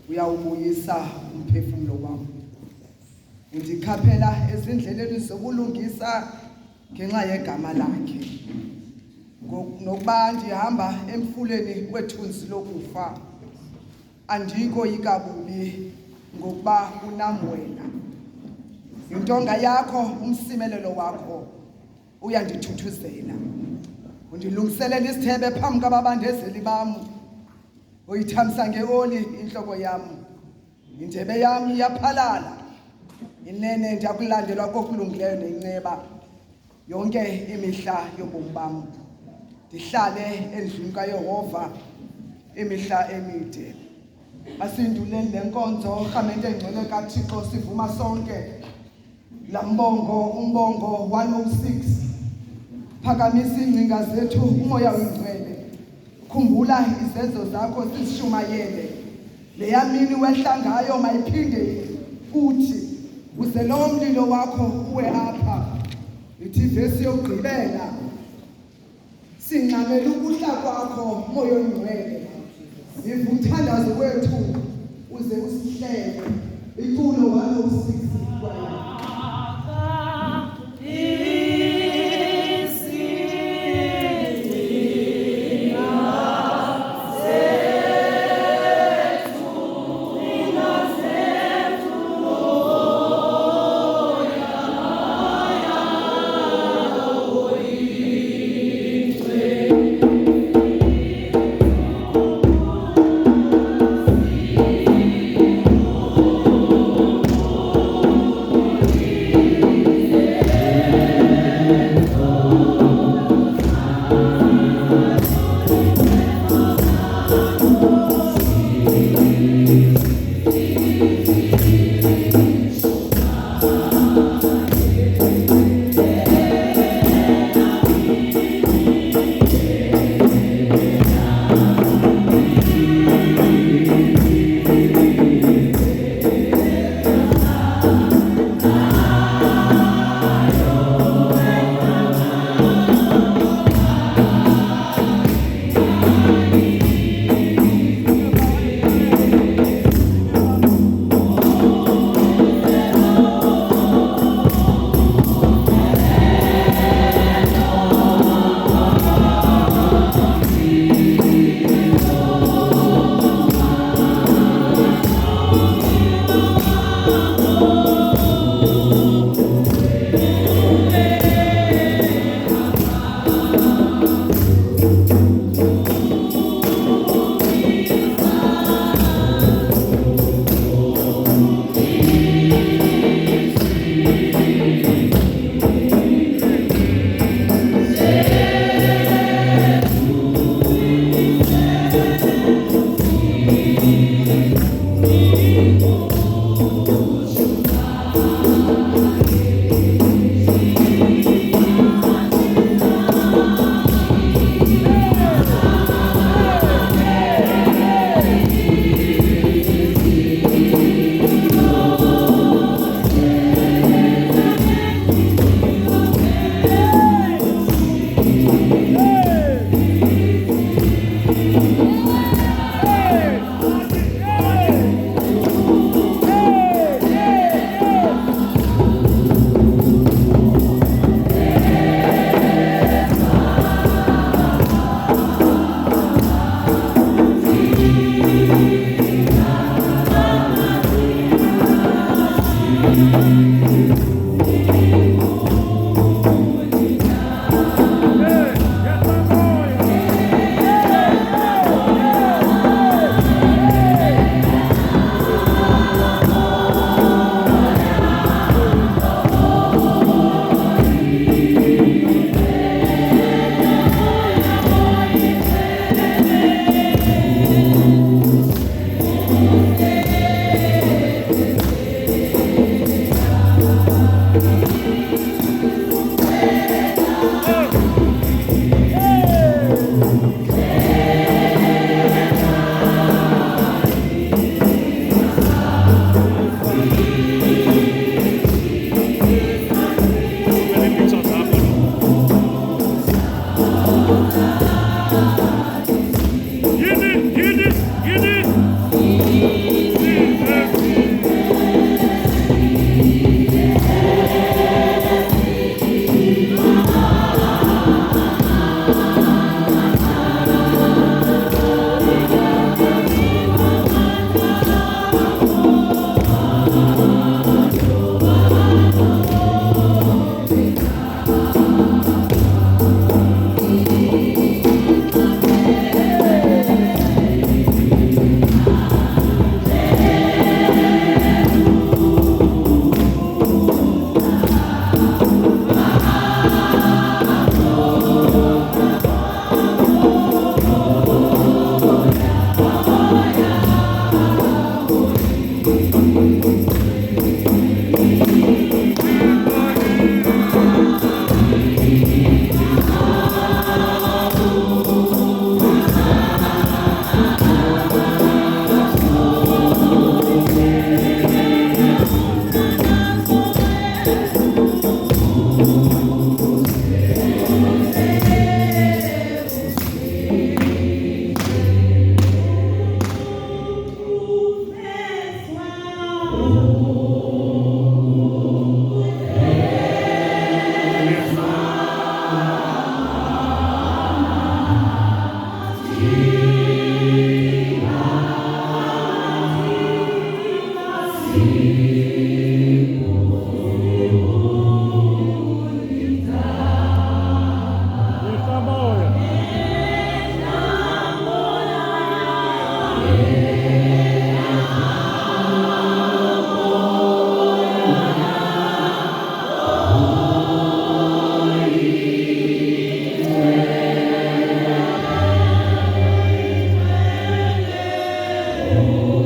uyawubuyisa umphefumulo wami. Ndikhaphela ezindleleni zokulungisa ngenxa yegama lakhe. Nokuba ndihamba emfuleni wethunzi lokufa, andikoyika bubi ngokuba unam wena. Intonga yakho, umsimelelo wakho uyandithuthuzela. Undilungiselela isithebe phambi kwababandezeli bam. Uyithamsa ngeoli inhloko yam. Indebe yam iyaphalala. Inene ndiyakulandelwa kokulungileyo nenceba yonke imihla yobomi bam. Ndihlale endlini kaYehova imihla emide. Asinduleni le nkonzo rhamente engcwele kaThixo sivuma sonke. Lambongo umbongo 106. Phakamisa ingcinga zethu umoya wengcwele. Khumbula izenzo zakho sishumayele. Le yamini wehla ngayo mayiphinde uthi uze lo mlilo wakho uwe apha. Ithi vesi yokugqibela. Sinqamela ukuhla kwakho moya ongcwele. Ivuthandazo wethu uze usihlele. Iculo 106 kwayo. Amen.